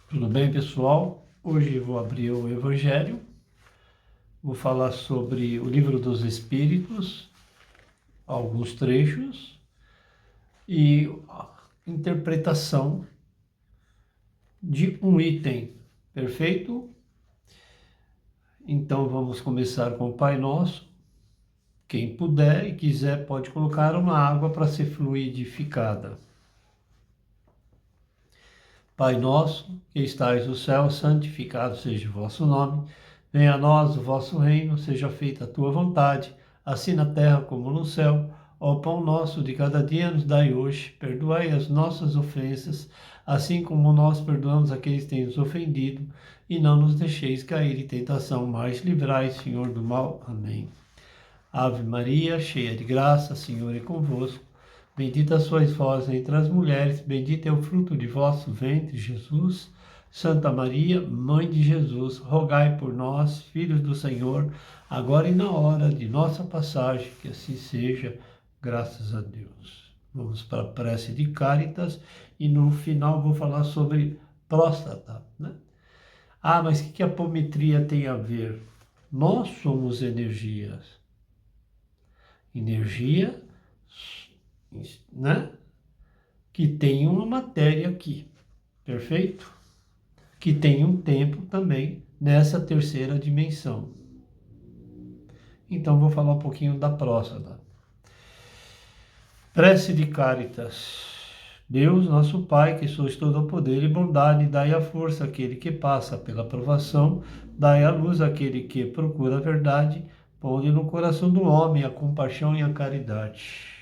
Tudo bem, pessoal? Hoje vou abrir o Evangelho, vou falar sobre o Livro dos Espíritos, alguns trechos e a interpretação de um item, perfeito? Então vamos começar com o Pai Nosso. Quem puder e quiser pode colocar uma água para ser fluidificada. Pai nosso, que estais no céu, santificado seja o vosso nome. Venha a nós o vosso reino, seja feita a tua vontade, assim na terra como no céu. Ó pão nosso de cada dia nos dai hoje, perdoai as nossas ofensas, assim como nós perdoamos aqueles que têm nos ofendido, e não nos deixeis cair em tentação, mas livrai, Senhor, do mal. Amém. Ave Maria, cheia de graça, Senhor é convosco. Bendita sois vós entre as mulheres, bendito é o fruto de vosso ventre, Jesus. Santa Maria, Mãe de Jesus, rogai por nós, filhos do Senhor, agora e na hora de nossa passagem, que assim seja, graças a Deus. Vamos para a prece de Cáritas e no final vou falar sobre próstata, né? Mas o que a apometria tem a ver? Nós somos energias. Energia, né? Que tem uma matéria aqui, perfeito? Que tem um tempo também nessa terceira dimensão. Então vou falar um pouquinho da próstata. Prece de Cáritas. Deus, nosso Pai, que sois todo o poder e bondade, dai a força àquele que passa pela provação, dai a luz àquele que procura a verdade, ponde no coração do homem a compaixão e a caridade.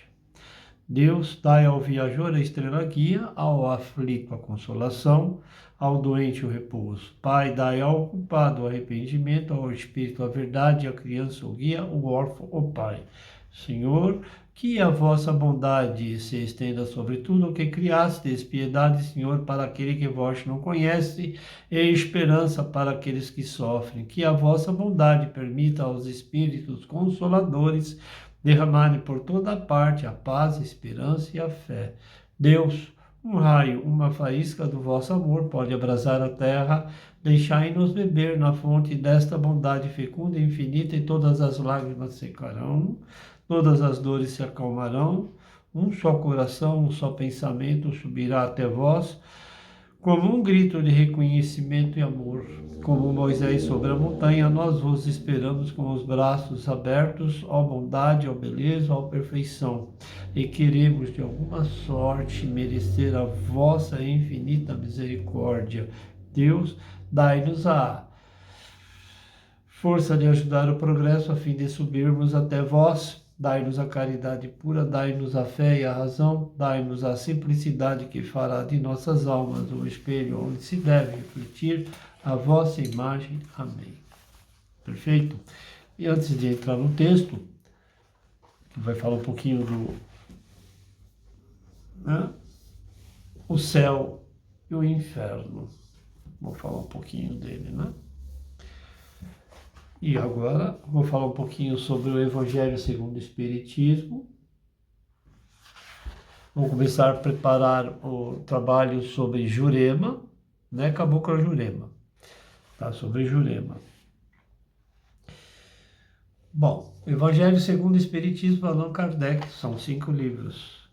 Deus, dai ao viajor a estrela guia, ao aflito a consolação, ao doente o repouso. Pai, dai ao culpado o arrependimento, ao espírito a verdade, à criança o guia, o órfão o pai. Senhor, que a vossa bondade se estenda sobre tudo o que criastes, piedade, Senhor, para aquele que vós não conhece, e esperança para aqueles que sofrem. Que a vossa bondade permita aos espíritos consoladores derramarem por toda a parte a paz, a esperança e a fé. Deus, um raio, uma faísca do vosso amor pode abrasar a terra, deixai-nos beber na fonte desta bondade fecunda e infinita, e todas as lágrimas secarão, todas as dores se acalmarão, um só coração, um só pensamento subirá até vós, como um grito de reconhecimento e amor. Como Moisés sobre a montanha, nós vos esperamos com os braços abertos, ó bondade, ó beleza, ó perfeição. E queremos, de alguma sorte, merecer a vossa infinita misericórdia. Deus, dai-nos a força de ajudar o progresso a fim de subirmos até vós. Dai-nos a caridade pura, dai-nos a fé e a razão, dai-nos a simplicidade que fará de nossas almas um espelho onde se deve refletir a vossa imagem. Amém. Perfeito? E antes de entrar no texto, que vai falar um pouquinho do o céu e o inferno. Vou falar um pouquinho dele, né? E agora vou falar um pouquinho sobre o Evangelho segundo o Espiritismo. Vou começar a preparar o trabalho sobre Jurema, né? Cabocla Jurema, tá? Sobre Jurema. Bom, Evangelho segundo o Espiritismo, Allan Kardec, são 5 livros.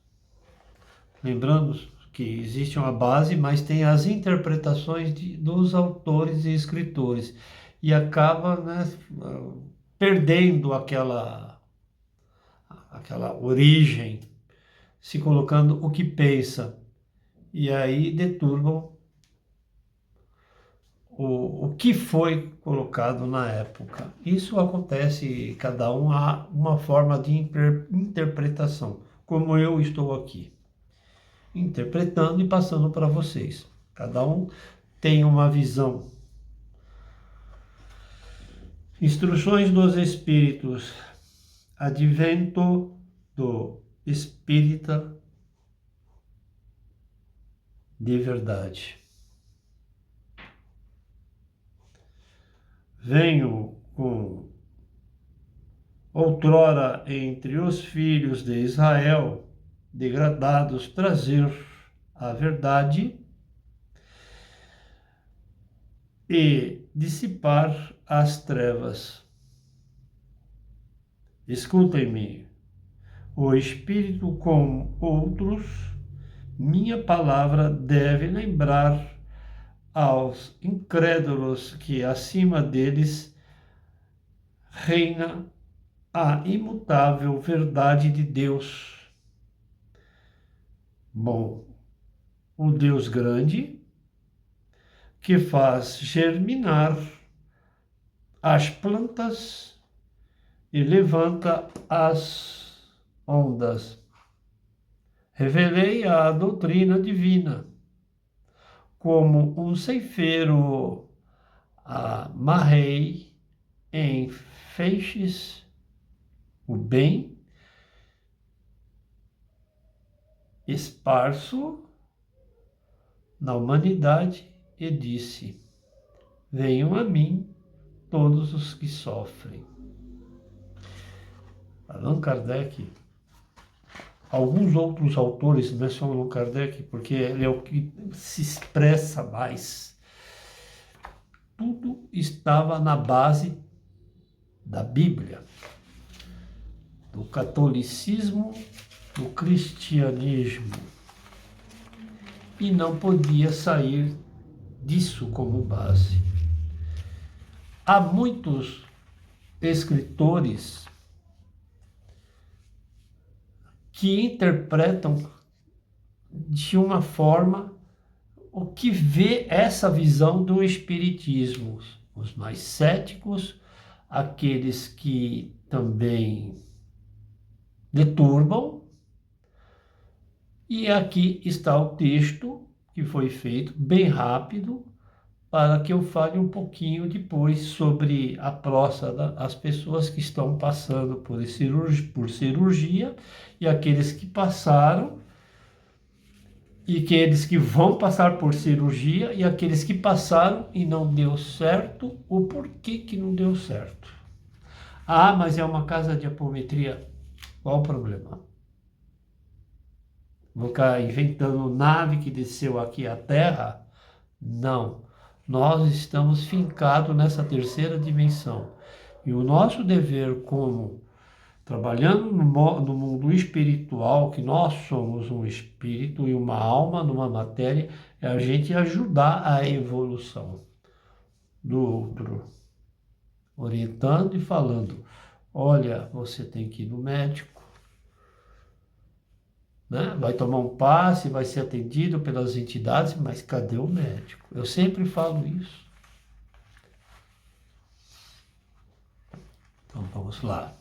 Lembramos que existe uma base, mas tem as interpretações dos autores e escritores. E acaba, né, perdendo aquela origem, se colocando o que pensa. E aí deturbam o que foi colocado na época. Isso acontece, cada um há uma forma de interpretação, como eu estou aqui, interpretando e passando para vocês. Cada um tem uma visão. Instruções dos Espíritos, advento do Espírita de verdade. Venho com outrora entre os filhos de Israel degradados trazer a verdade, e dissipar as trevas. Escutem-me, o Espírito com outros, minha palavra deve lembrar aos incrédulos que acima deles reina a imutável verdade de Deus. Bom, o Deus grande, que faz germinar as plantas e levanta as ondas. Revelei a doutrina divina, como um ceifeiro amarrei em feixes o bem esparso na humanidade e disse: venham a mim todos os que sofrem. Allan Kardec, alguns outros autores mencionam Allan Kardec porque ele é o que se expressa mais. Tudo estava na base da Bíblia, do catolicismo, do cristianismo, e não podia sair disso como base. Há muitos escritores que interpretam de uma forma o que vê essa visão do espiritismo. Os mais céticos, aqueles que também deturbam. E aqui está o texto que foi feito bem rápido, para que eu fale um pouquinho depois sobre a próstata, as pessoas que estão passando por cirurgia e aqueles que passaram, e aqueles que vão passar por cirurgia e aqueles que passaram e não deu certo, o porquê que não deu certo. Ah, mas é uma casa de apometria. Qual o problema? Vou ficar inventando nave que desceu aqui à Terra? Não. Nós estamos fincados nessa terceira dimensão. E o nosso dever como trabalhando no mundo espiritual, que nós somos um espírito e uma alma numa matéria, é a gente ajudar a evolução do outro. Orientando e falando, olha, você tem que ir no médico, né? Vai tomar um passe, vai ser atendido pelas entidades, mas cadê o médico? Eu sempre falo isso. Então vamos lá.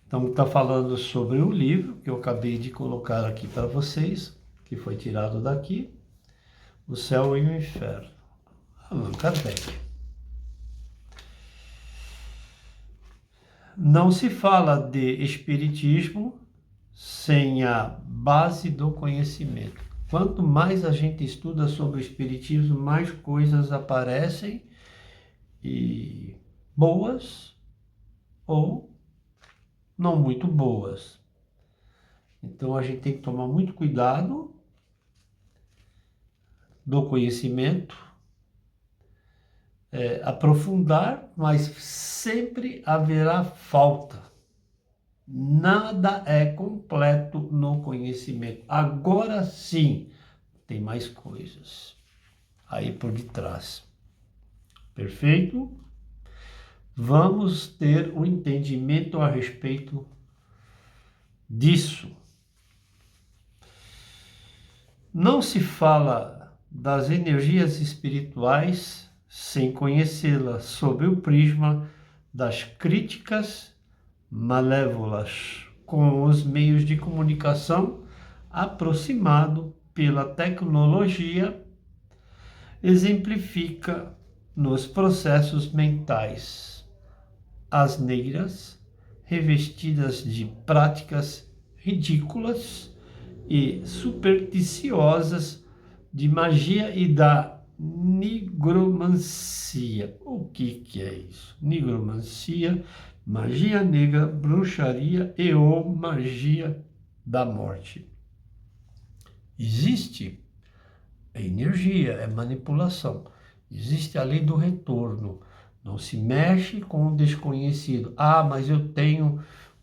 Então está falando sobre o livro que eu acabei de colocar aqui para vocês, que foi tirado daqui, O Céu e o Inferno. Allan Kardec. Não se fala de espiritismo sem a base do conhecimento. Quanto mais a gente estuda sobre o espiritismo, mais coisas aparecem, e boas ou não muito boas. Então a gente tem que tomar muito cuidado do conhecimento, aprofundar, mas sempre haverá falta. Nada é completo no conhecimento. Agora sim, tem mais coisas aí por detrás. Perfeito? Vamos ter um entendimento a respeito disso. Não se fala das energias espirituais sem conhecê-las sob o prisma das críticas malévolas com os meios de comunicação aproximado pela tecnologia, exemplifica nos processos mentais asneiras, revestidas de práticas ridículas e supersticiosas de magia e da nigromancia. O que é isso? Nigromancia, magia negra, bruxaria e ou magia da morte. Existe energia, é manipulação. Existe a lei do retorno. Não se mexe com o desconhecido. Ah, mas eu tenho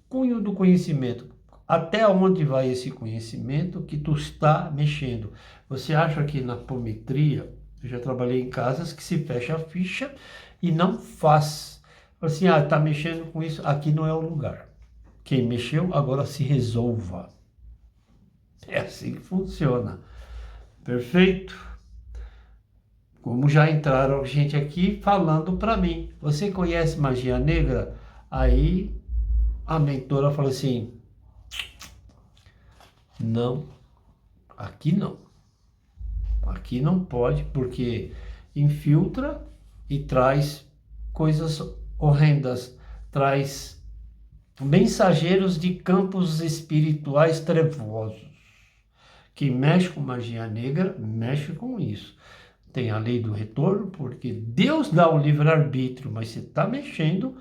cunho do conhecimento. Até onde vai esse conhecimento que tu está mexendo? Você acha que na apometria, eu já trabalhei em casas que se fecha a ficha e não faz. Assim, ah, tá mexendo com isso, aqui não é o lugar. Quem mexeu, agora se resolva. É assim que funciona. Perfeito? Como já entraram gente aqui falando para mim, você conhece magia negra? Aí a mentora falou assim, não, aqui não. Aqui não pode, porque infiltra e traz coisas horrendas, traz mensageiros de campos espirituais trevosos. Quem mexe com magia negra, mexe com isso. Tem a lei do retorno, porque Deus dá o livre-arbítrio, mas você está mexendo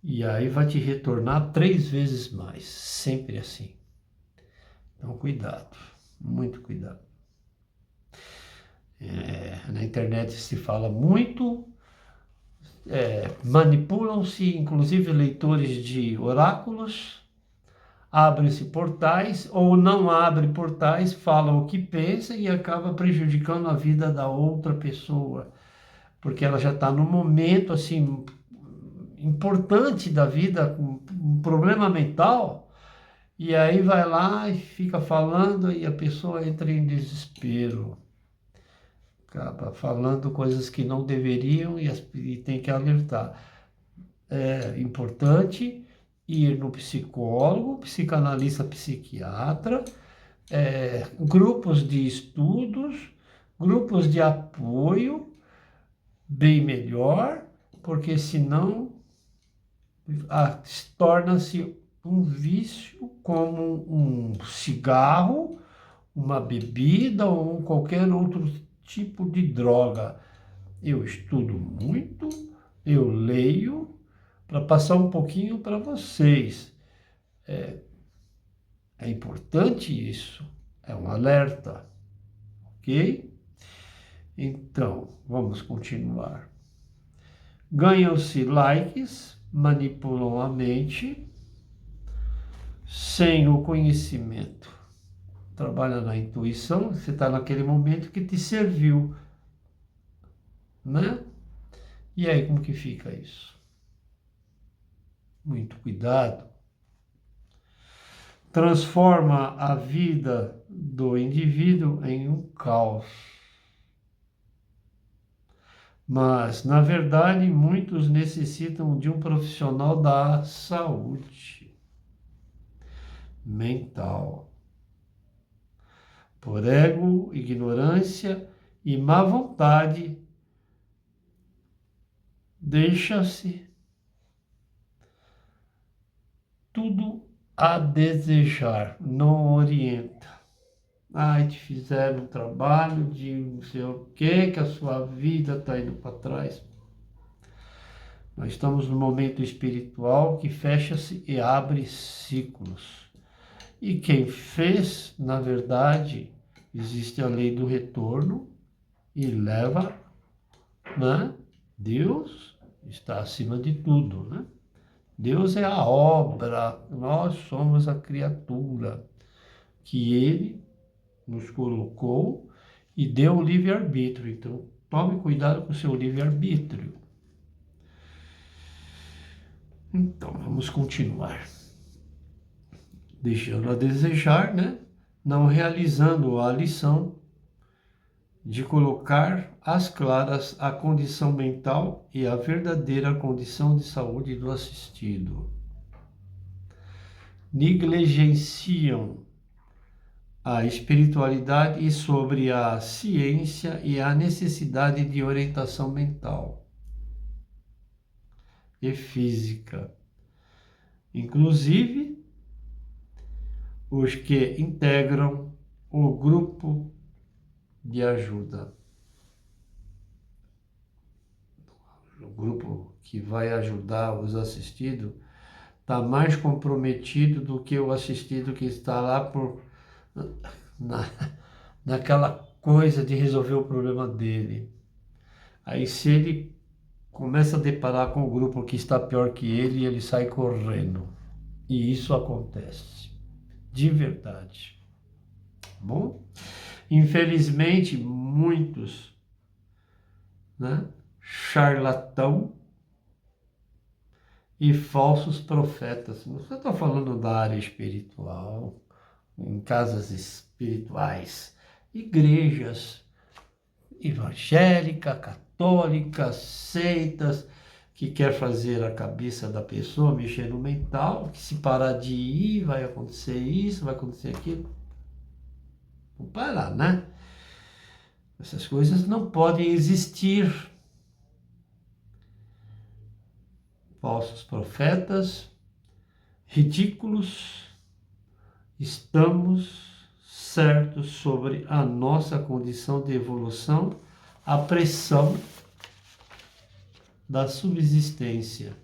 e aí vai te retornar 3 vezes mais. Sempre assim. Então, cuidado, muito cuidado. Na internet se fala muito, manipulam-se, inclusive leitores de oráculos, abrem-se portais ou não abrem portais, falam o que pensa e acaba prejudicando a vida da outra pessoa, porque ela já está num momento assim importante da vida, com um problema mental, e aí vai lá e fica falando e a pessoa entra em desespero. Acaba falando coisas que não deveriam e tem que alertar. É importante ir no psicólogo, psicanalista, psiquiatra, grupos de estudos, grupos de apoio, bem melhor, porque senão torna-se um vício como um cigarro, uma bebida ou qualquer outro tipo de droga. Eu estudo muito, eu leio para passar um pouquinho para vocês. É importante isso, é um alerta, ok? Então, vamos continuar. Ganham-se likes, manipulam a mente, sem o conhecimento. Trabalha na intuição, você está naquele momento que te serviu, né? E aí, como que fica isso? Muito cuidado. Transforma a vida do indivíduo em um caos. Mas, na verdade, muitos necessitam de um profissional da saúde mental. Por ego, ignorância e má vontade, deixa-se tudo a desejar, não orienta. Ai, te fizeram um trabalho de não sei o que a sua vida está indo para trás. Nós estamos no momento espiritual que fecha-se e abre ciclos. E quem fez, na verdade, existe a lei do retorno e leva, né? Deus está acima de tudo, né? Deus é a obra, nós somos a criatura que Ele nos colocou e deu o livre-arbítrio. Então, tome cuidado com o seu livre-arbítrio. Então, vamos continuar. Deixando a desejar, né? Não realizando a lição de colocar às claras a condição mental e a verdadeira condição de saúde do assistido. Negligenciam a espiritualidade e sobre a ciência e a necessidade de orientação mental e física. Inclusive, os que integram o grupo de ajuda. O grupo que vai ajudar os assistidos está mais comprometido do que o assistido que está lá naquela coisa de resolver o problema dele. Aí se ele começa a deparar com o grupo que está pior que ele sai correndo. E isso acontece, de verdade. Bom, infelizmente, muitos, né, charlatão e falsos profetas. Não estou falando da área espiritual, em casas espirituais, igrejas evangélicas, católicas, seitas, que quer fazer a cabeça da pessoa mexer no mental, que se parar de ir, vai acontecer isso, vai acontecer aquilo. Vamos parar, né? Essas coisas não podem existir. Falsos profetas, ridículos, estamos certos sobre a nossa condição de evolução, a pressão da subsistência.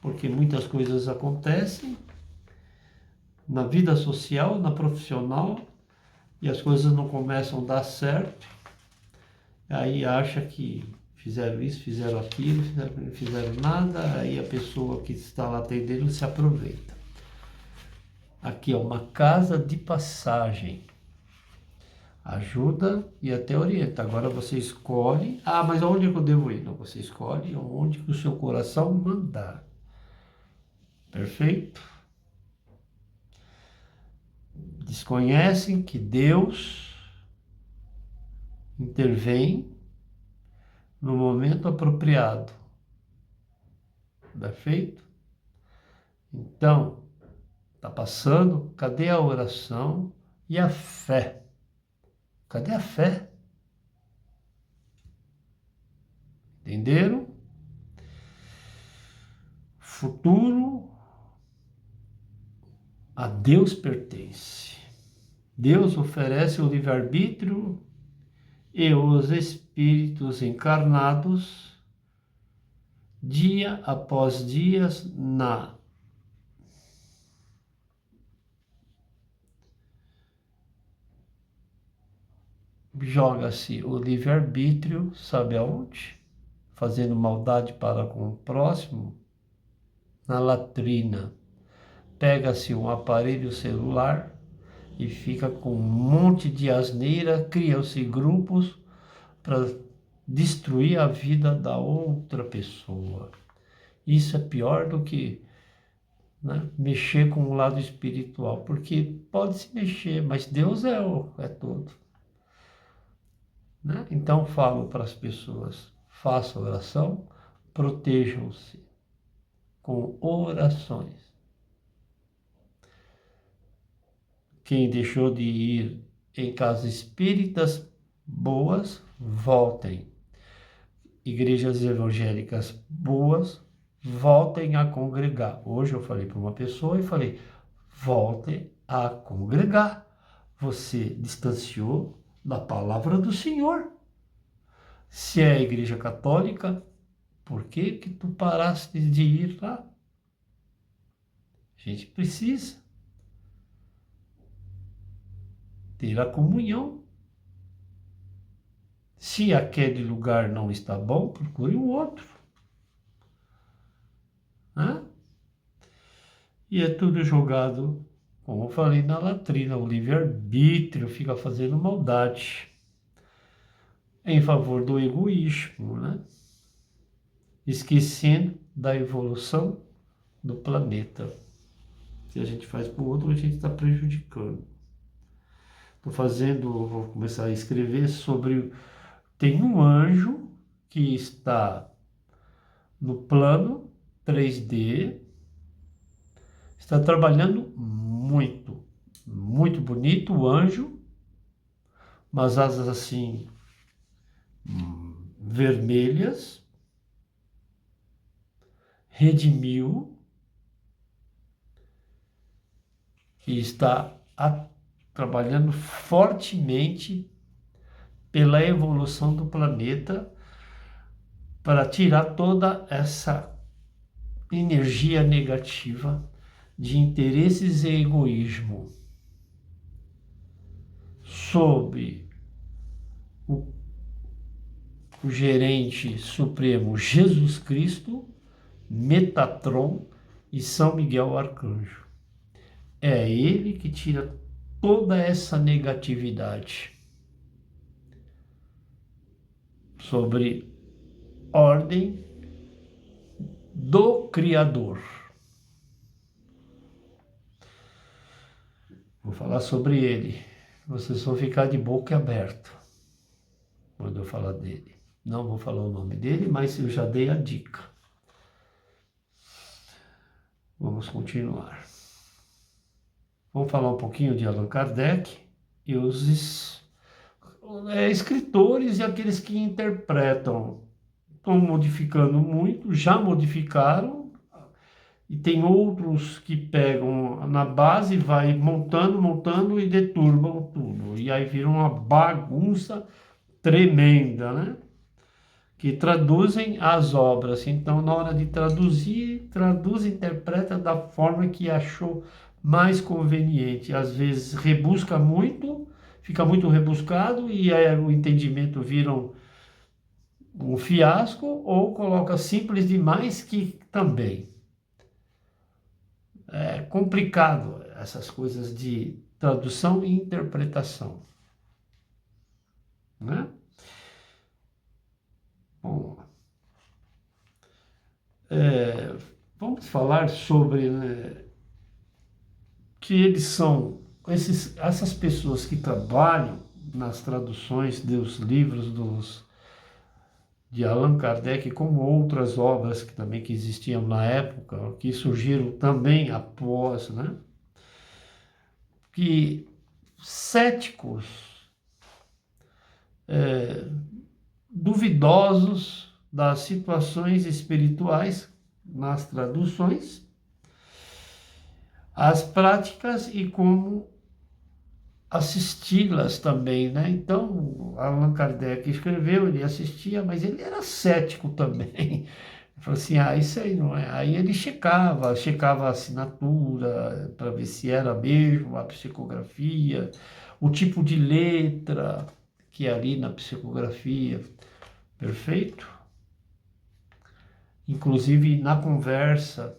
Porque muitas coisas acontecem na vida social, na profissional, e as coisas não começam a dar certo, aí acha que fizeram isso, fizeram aquilo, não fizeram nada, aí a pessoa que está lá atendendo se aproveita. Aqui é uma casa de passagem. Ajuda e até orienta. Agora você escolhe, mas aonde eu devo ir? Não, você escolhe onde que o seu coração mandar. Perfeito? Desconhecem que Deus intervém no momento apropriado. Perfeito? Então, está passando, cadê a oração e a fé? Cadê a fé? Entenderam? Futuro a Deus pertence. Deus oferece o livre-arbítrio e os espíritos encarnados, dia após dia, joga-se o livre-arbítrio, sabe aonde? Fazendo maldade para com o próximo, na latrina. Pega-se um aparelho celular e fica com um monte de asneira, criam-se grupos para destruir a vida da outra pessoa. Isso é pior do que, né, mexer com o lado espiritual, porque pode se mexer, mas Deus é todo. Né? Então falo para as pessoas, façam oração, protejam-se com orações. Quem deixou de ir em casas espíritas boas, voltem. Igrejas evangélicas boas, voltem a congregar. Hoje eu falei para uma pessoa e falei, voltem a congregar. Você distanciou da palavra do Senhor. Se é a igreja católica, por que que tu paraste de ir lá? A gente precisa ter a comunhão. Se aquele lugar não está bom, procure um outro. Né? E é tudo jogado, como eu falei, na latrina. O livre-arbítrio fica fazendo maldade em favor do egoísmo, né? Esquecendo da evolução do planeta. Se a gente faz para o outro, a gente está prejudicando. Vou começar a escrever sobre... Tem um anjo que está no plano 3D, está trabalhando muito, muito bonito o anjo, umas asas assim, vermelhas, redimiu e está trabalhando fortemente pela evolução do planeta para tirar toda essa energia negativa de interesses e egoísmo sob o gerente supremo Jesus Cristo, Metatron e São Miguel Arcanjo. É ele que tira toda essa negatividade sobre ordem do Criador. Vou falar sobre ele. Vocês vão ficar de boca aberta quando eu falar dele. Não vou falar o nome dele, mas eu já dei a dica. Vamos continuar. Vamos falar um pouquinho de Allan Kardec e os escritores e aqueles que interpretam. Estão modificando muito, já modificaram, e tem outros que pegam na base, vai montando e deturbam tudo. E aí vira uma bagunça tremenda, né? Que traduzem as obras. Então, na hora de traduzir, traduz e interpreta da forma que achou mais conveniente. Às vezes rebusca muito, fica muito rebuscado e aí o entendimento vira um fiasco, ou coloca simples demais, que também é complicado essas coisas de tradução e interpretação, né? Bom, vamos falar sobre, né, que eles são essas pessoas que trabalham nas traduções dos livros de Allan Kardec, como outras obras que existiam na época, que surgiram também após, né? Que céticos, duvidosos das situações espirituais nas traduções, as práticas e como assisti-las também, né? Então, Allan Kardec escreveu, ele assistia, mas ele era cético também. Ele falou assim, isso aí não é. Aí ele checava a assinatura para ver se era mesmo a psicografia, o tipo de letra que é ali na psicografia, perfeito? Inclusive na conversa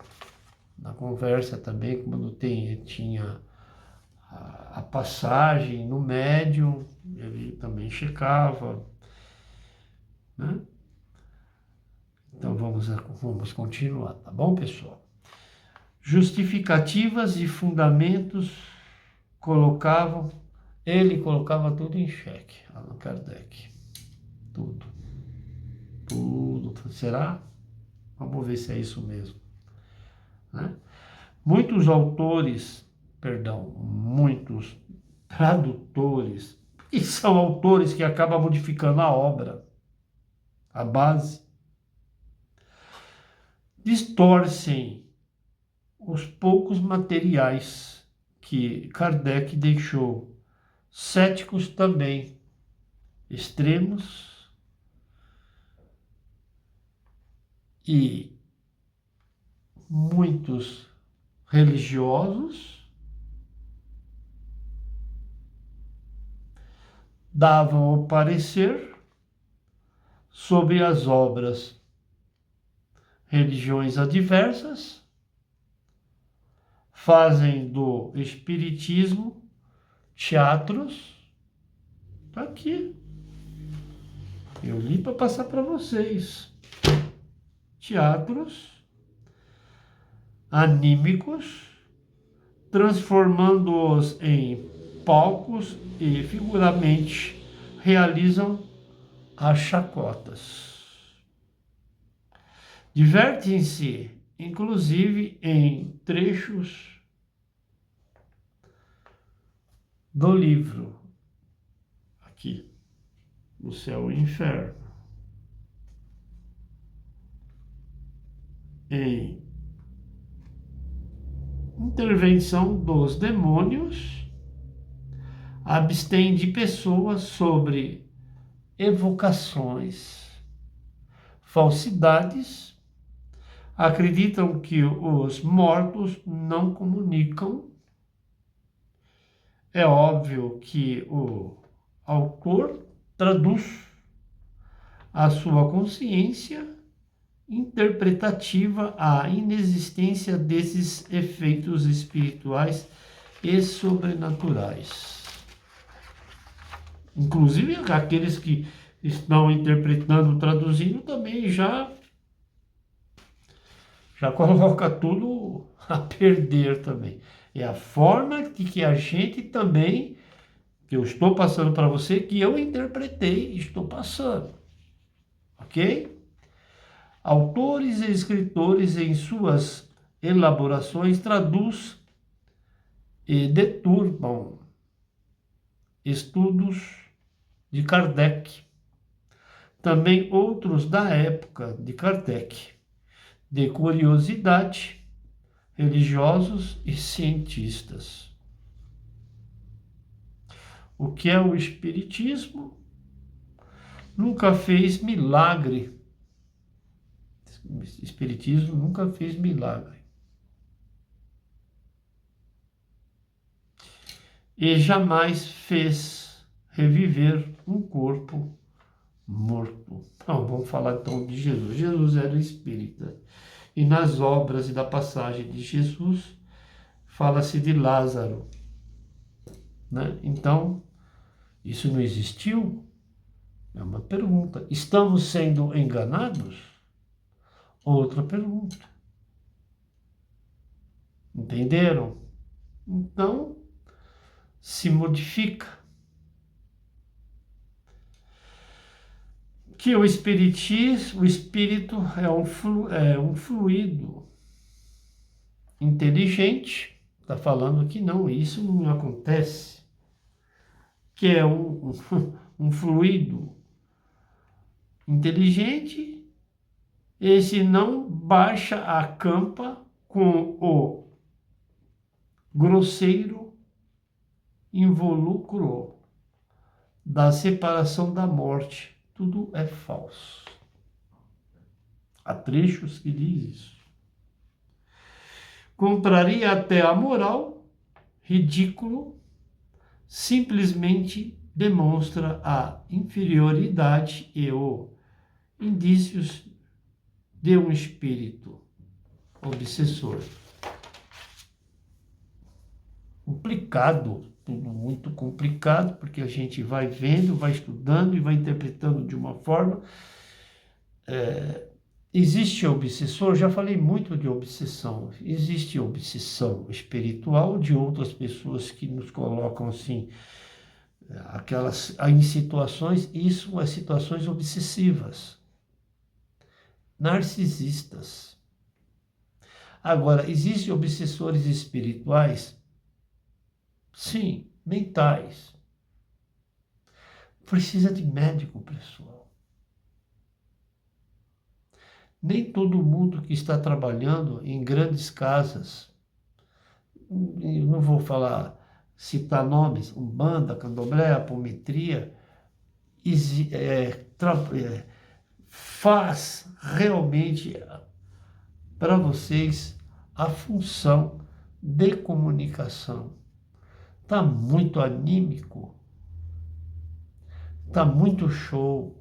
também, quando tinha a passagem no médium, ele também checava, né? Então vamos continuar, tá bom, pessoal? Justificativas e fundamentos ele colocava tudo em xeque, Allan Kardec. Tudo. Será? Vamos ver se é isso mesmo, né? Muitos tradutores, que são autores que acabam modificando a obra, a base, distorcem os poucos materiais que Kardec deixou. Céticos também, extremos, e muitos religiosos davam o parecer sobre as obras, religiões adversas, fazem do espiritismo teatros. Tá aqui, eu li para passar para vocês. Teatros anímicos, transformando-os em palcos e figuramente realizam as chacotas. Divertem-se, inclusive, em trechos do livro, aqui, O Céu e o Inferno, em intervenção dos demônios, abstém de pessoas sobre evocações, falsidades, acreditam que os mortos não comunicam. É óbvio que o autor traduz a sua consciência interpretativa à inexistência desses efeitos espirituais e sobrenaturais. Inclusive, aqueles que estão interpretando, traduzindo, também já coloca tudo a perder também. É a forma de que a gente também, que eu estou passando para você, que eu interpretei e estou passando. Ok? Autores e escritores, em suas elaborações, traduz e deturpam estudos de Kardec. Também outros da época de Kardec, de curiosidade, religiosos e cientistas. O que é o Espiritismo? Nunca fez milagre. O Espiritismo nunca fez milagre. E jamais fez reviver um corpo morto. Então, vamos falar então de Jesus. Jesus era espírita. E nas obras e da passagem de Jesus, fala-se de Lázaro, né? Então, isso não existiu? É uma pergunta. Estamos sendo enganados? Outra pergunta. Entenderam? Então, se modifica. Que o espiritismo, o espírito é um fluido inteligente. Está falando que não, isso não acontece. Que é um fluido inteligente, esse não baixa a campa com o grosseiro involucro da separação da morte. Tudo é falso. Há trechos que diz isso. Contraria até a moral, ridículo, simplesmente demonstra a inferioridade e os indícios de um espírito obsessor. Complicado, tudo muito complicado, porque a gente vai vendo, vai estudando e vai interpretando de uma forma. Existe obsessor, já falei muito de obsessão. Existe obsessão espiritual de outras pessoas que nos colocam assim, aquelas em situações, isso é situações obsessivas, narcisistas. Agora, existem obsessores espirituais? Sim, mentais. Precisa de médico, pessoal. Nem todo mundo que está trabalhando em grandes casas, eu não vou citar nomes, Umbanda, Candomblé, Apometria, faz realmente para vocês a função de comunicação. Está muito anímico, está muito show.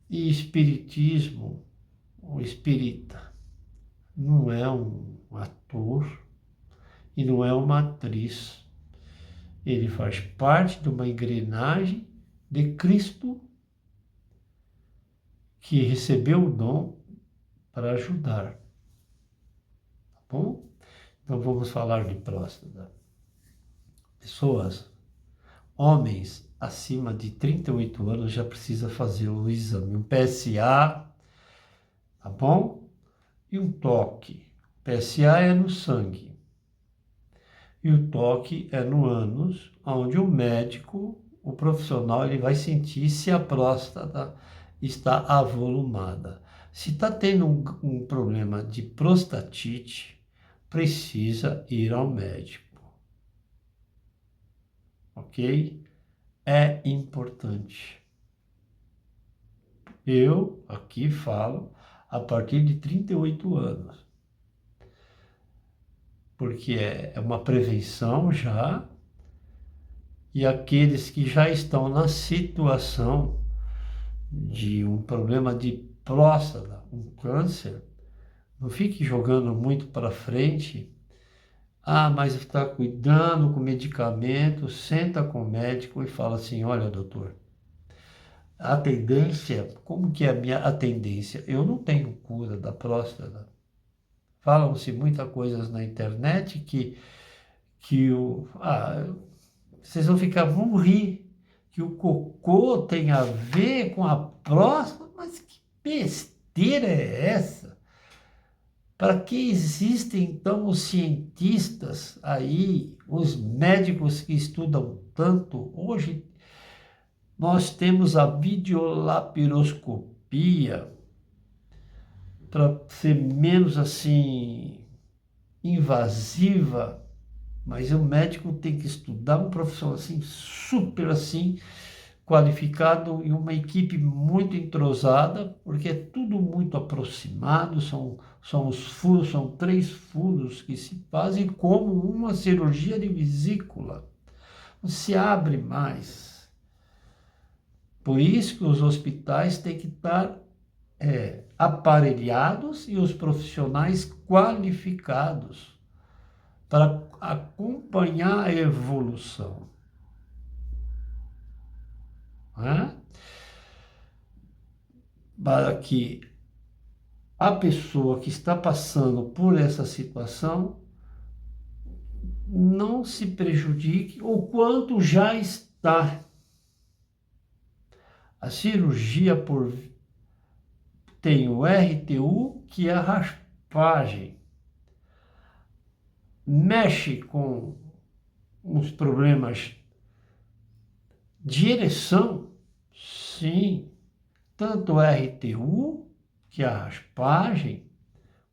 E espiritismo, o espírita, não é um ator e não é uma atriz. Ele faz parte de uma engrenagem de Cristo que recebeu o dom para ajudar. Tá bom? Então vamos falar de próstata. Pessoas, homens acima de 38 anos já precisa fazer o exame, um PSA, tá bom? E um toque. PSA é no sangue. E o toque é no ânus, onde o médico, o profissional, ele vai sentir se a próstata está avolumada. Se está tendo um problema de prostatite, precisa ir ao médico. Ok? É importante. Eu aqui falo a partir de 38 anos. Porque é uma prevenção já, e aqueles que já estão na situação de um problema de próstata, um câncer, não fique jogando muito para frente. Ah, mas está cuidando com medicamento, senta com o médico e fala assim, olha, doutor, a tendência, como que é a tendência? Eu não tenho cura da próstata. Falam-se muitas coisas na internet vocês vão rir, que o cocô tem a ver com a próstata, mas que besteira é essa? Para que existem então os cientistas aí, os médicos que estudam tanto? Hoje nós temos a videolapiroscopia para ser menos assim invasiva, mas o médico tem que estudar, um profissional assim super assim qualificado e uma equipe muito entrosada, porque é tudo muito aproximado, são os furos, são 3 furos que se fazem como uma cirurgia de vesícula. Não se abre mais. Por isso que os hospitais têm que estar aparelhados e os profissionais qualificados para acompanhar a evolução. Né? Para que a pessoa que está passando por essa situação não se prejudique o quanto já está. A cirurgia tem o RTU, que é a raspagem. Mexe com os problemas de ereção, sim, tanto o RTU, que é a raspagem,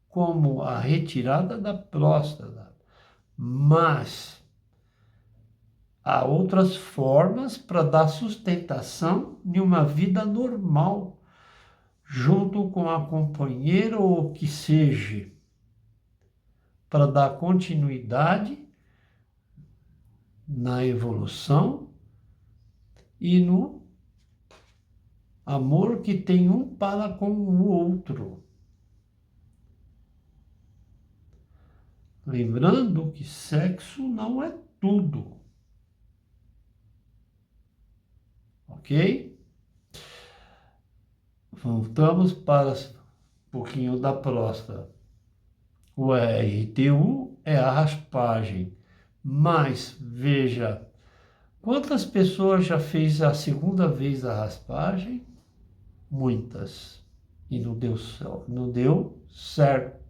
como a retirada da próstata. Mas há outras formas para dar sustentação de uma vida normal, junto com a companheira ou o que seja, para dar continuidade na evolução e no amor que tem um para com o outro. Lembrando que sexo não é tudo. Ok? Voltamos para um pouquinho da próstata. O RTU é a raspagem. Mas, veja, quantas pessoas já fez a segunda vez a raspagem? Muitas. E não deu certo.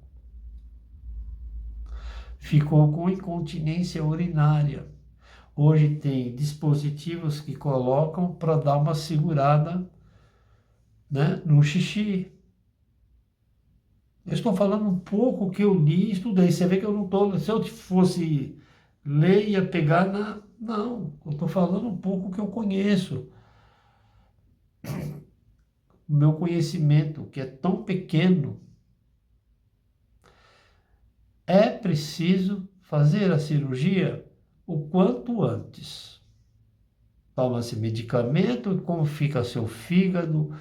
Ficou com incontinência urinária. Hoje tem dispositivos que colocam para dar uma segurada, né, no xixi. Eu estou falando um pouco que eu li e estudei. Você vê que eu não estou... Se eu fosse ler, ia pegar na... Não, eu estou falando um pouco que eu conheço. O meu conhecimento, que é tão pequeno, é preciso fazer a cirurgia o quanto antes. Toma-se medicamento, como fica seu fígado,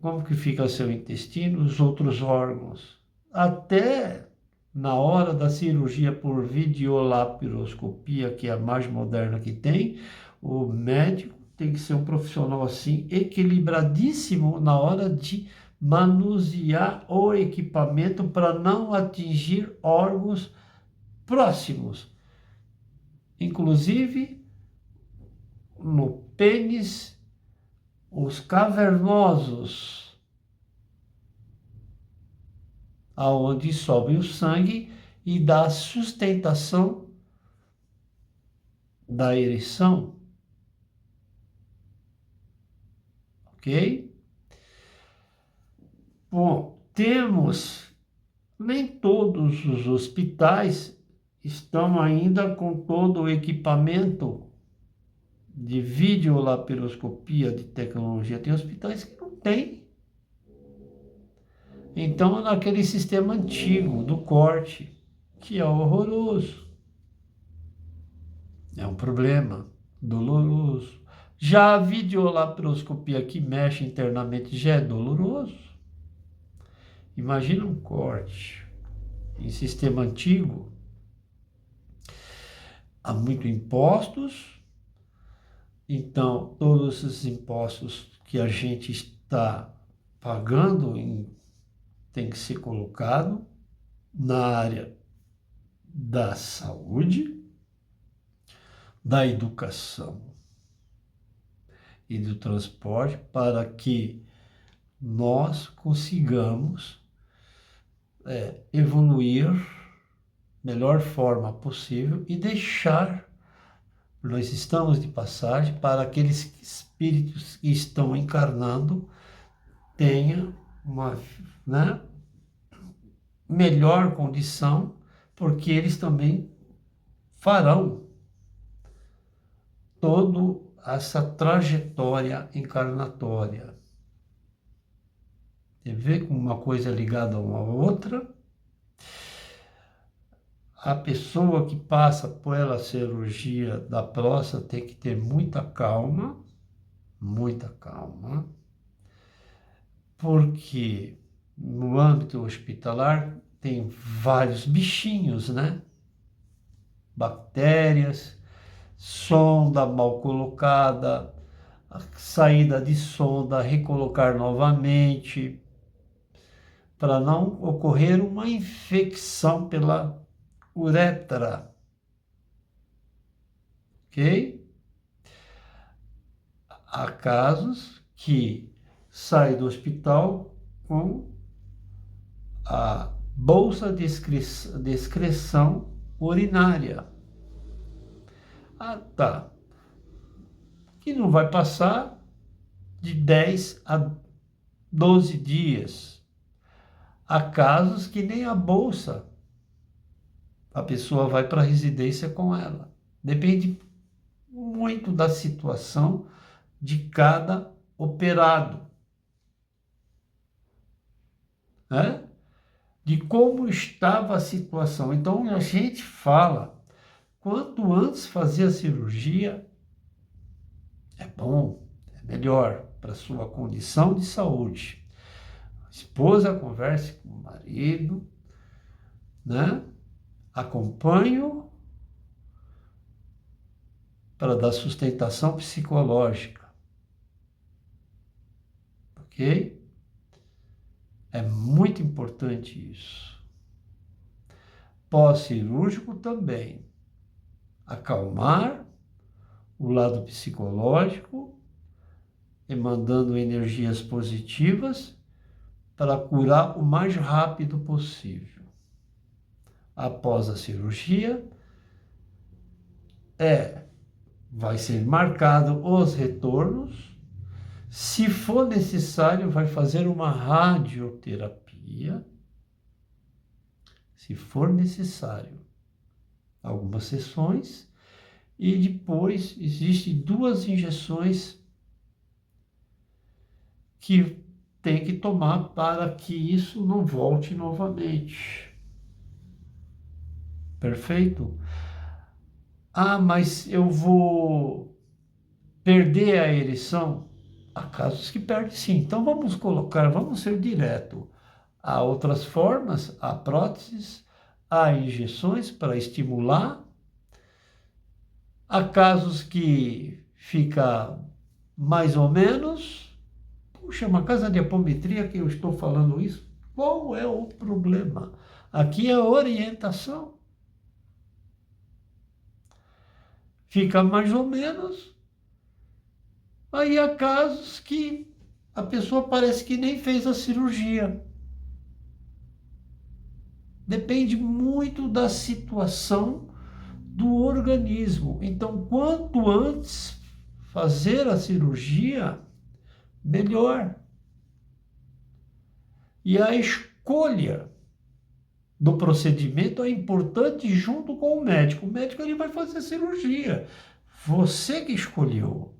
como que fica seu intestino, os outros órgãos. Até na hora da cirurgia por videolapiroscopia, que é a mais moderna que tem, o médico tem que ser um profissional assim, equilibradíssimo na hora de manusear o equipamento para não atingir órgãos próximos, inclusive no pênis, os cavernosos, aonde sobe o sangue e dá sustentação da ereção. Ok? Bom, nem todos os hospitais estão ainda com todo o equipamento de videolapiroscopia de tecnologia. Tem hospitais que não tem. Então, naquele sistema antigo do corte, que é horroroso. É um problema doloroso. Já a videolaparoscopia que mexe internamente já é doloroso. Imagina um corte em sistema antigo, há muito impostos, então todos esses impostos que a gente está pagando tem que ser colocado na área da saúde, da educação e do transporte para que nós consigamos evoluir melhor forma possível e deixar, nós estamos de passagem para aqueles espíritos que estão encarnando tenham uma, né, melhor condição, porque eles também farão toda essa trajetória encarnatória. Você vê como uma coisa é ligada a uma outra. A pessoa que passa pela cirurgia da próstata tem que ter muita calma, porque no âmbito hospitalar tem vários bichinhos, né? Bactérias, sonda mal colocada, a saída de sonda, recolocar novamente, para não ocorrer uma infecção pela uretra, ok? Há casos que saem do hospital com a bolsa de excreção urinária. Ah, tá. Que não vai passar de 10 a 12 dias. Há casos que nem a bolsa a pessoa vai para a residência com ela. Depende muito da situação de cada operado, né? De como estava a situação. Então a gente fala, quanto antes fazer a cirurgia, é bom, é melhor para a sua condição de saúde. A esposa converse com o marido, né? Acompanhe-o para dar sustentação psicológica, ok? É muito importante isso. Pós-cirúrgico também. Acalmar o lado psicológico e mandando energias positivas para curar o mais rápido possível. Após a cirurgia, vai ser marcado os retornos. Se for necessário, vai fazer uma radioterapia. Se for necessário, algumas sessões. E depois, existem 2 injeções que tem que tomar para que isso não volte novamente. Perfeito? Ah, mas eu vou perder a ereção? Há casos que perdem sim. Então vamos ser direto. Há outras formas, há próteses, há injeções para estimular. Há casos que fica mais ou menos. Puxa, uma casa de apometria que eu estou falando isso. Qual é o problema? Aqui é orientação. Fica mais ou menos. Aí há casos que a pessoa parece que nem fez a cirurgia. Depende muito da situação do organismo. Então, quanto antes fazer a cirurgia, melhor. E a escolha do procedimento é importante junto com o médico. O médico ele vai fazer a cirurgia. Você que escolheu.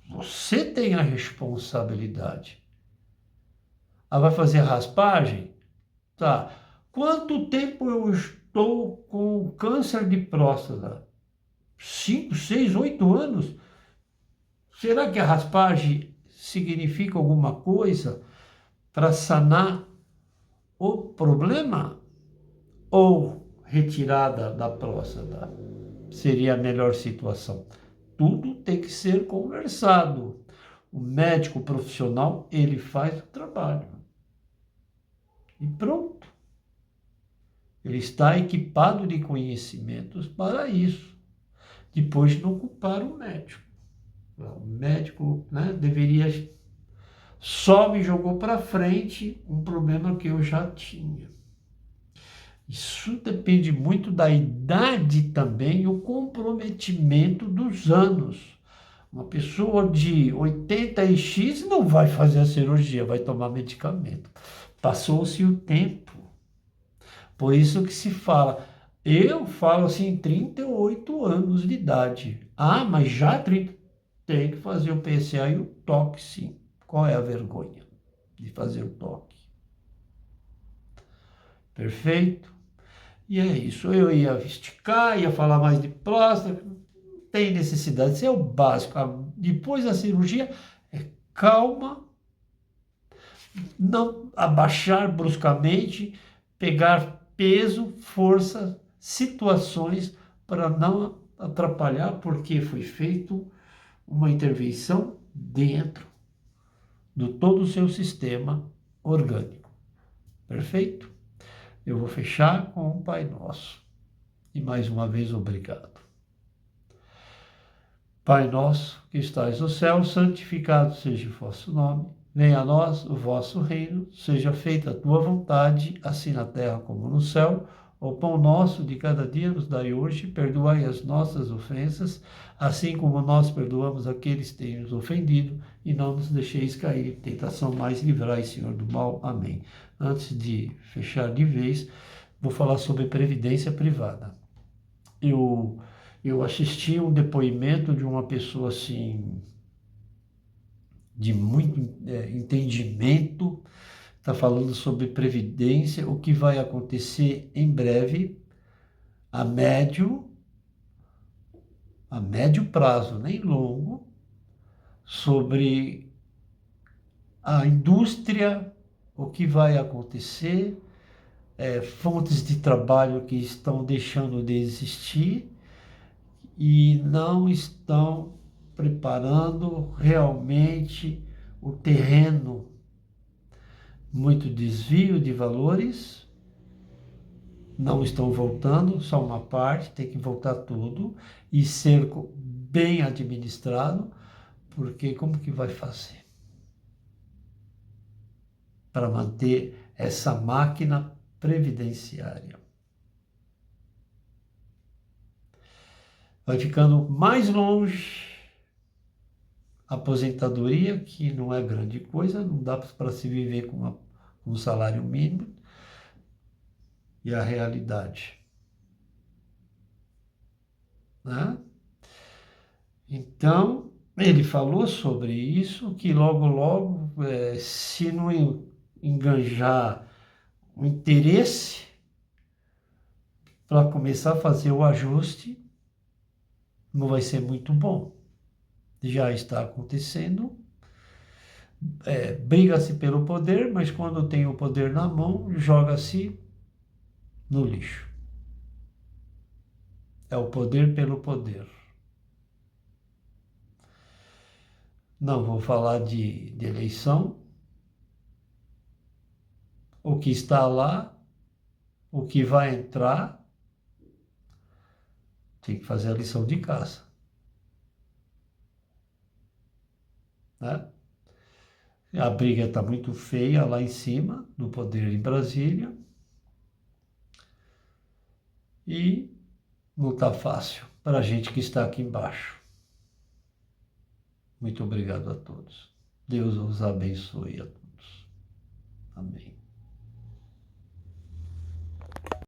Você tem a responsabilidade. Ah, vai fazer raspagem? Tá. Quanto tempo eu estou com câncer de próstata? 5, 6, 8 anos. Será que a raspagem significa alguma coisa para sanar o problema? Ou retirada da próstata seria a melhor situação? Tudo tem que ser conversado. O médico profissional, ele faz o trabalho. E pronto. Ele está equipado de conhecimentos para isso. Depois de não culpar o médico. O médico, né, deveria... Só me jogou para frente um problema que eu já tinha. Isso depende muito da idade também e o comprometimento dos anos. Uma pessoa de 80 e X não vai fazer a cirurgia, vai tomar medicamento. Passou-se o tempo. Por isso que se fala, eu falo assim, 38 anos de idade. Ah, mas já 30, tem que fazer o PSA e o toque, sim. Qual é a vergonha de fazer o toque? Perfeito? E é isso. Eu ia esticar, ia falar mais de próstata. Não tem necessidade. Isso é o básico. Depois da cirurgia, é calma, não abaixar bruscamente, pegar peso, força, situações para não atrapalhar, porque foi feito uma intervenção dentro do todo o seu sistema orgânico. Perfeito? Eu vou fechar com o Pai Nosso. E mais uma vez, obrigado. Pai nosso, que estais no céu, santificado seja o vosso nome. Venha a nós o vosso reino, seja feita a tua vontade, assim na terra como no céu. O pão nosso de cada dia nos dai hoje, perdoai as nossas ofensas, assim como nós perdoamos aqueles que têm nos ofendido, e não nos deixeis cair em tentação, mas livrai, Senhor, do mal. Amém. Antes de fechar de vez, vou falar sobre previdência privada. Eu assisti um depoimento de uma pessoa assim, de muito entendimento, está falando sobre previdência, o que vai acontecer em breve, a médio prazo, nem longo, sobre a indústria, o que vai acontecer, fontes de trabalho que estão deixando de existir e não estão preparando realmente o terreno. Muito desvio de valores, não estão voltando, só uma parte, tem que voltar tudo e ser bem administrado, porque como que vai fazer para manter essa máquina previdenciária? Vai ficando mais longe a aposentadoria, que não é grande coisa, não dá para se viver com um salário mínimo, e a realidade, né? Então, ele falou sobre isso, que logo, logo, se não enganjar o interesse para começar a fazer o ajuste, não vai ser muito bom. Já está acontecendo. Briga-se pelo poder, mas quando tem o poder na mão, joga-se no lixo. É o poder pelo poder. Não vou falar de eleição. O que está lá, o que vai entrar, tem que fazer a lição de casa, né? A briga está muito feia lá em cima, no poder em Brasília, e não está fácil para a gente que está aqui embaixo. Muito obrigado a todos. Deus os abençoe a todos. Amém.